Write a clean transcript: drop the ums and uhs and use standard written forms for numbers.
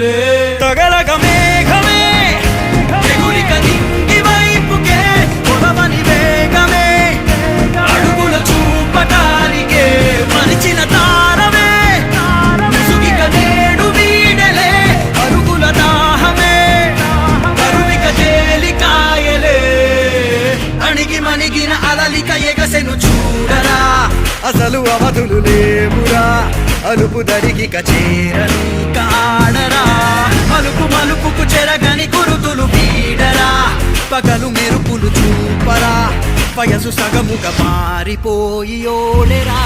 కనులే తగలగ మేఘమే ఎగురిక నింగి వైపుకే పొడవని వేగమే అడుగుల చూపటానికే మరిచిన తారమే ముసుగిక నేడు వీడలే అరుగుల దాహమే కరువిక తేలికాయలే అణిగి మణిగిన అలలిక ఎగసెను చూడరా అసలు అవధులు లేవురా అలుపు దరిగిక చేరని కాడరా మలుపు మలుపుకు చెరగని గురుతులు వీడరా పగలు మెరుపులు చూపరా వయసు సగముగా మారిపోయి ఓడెరా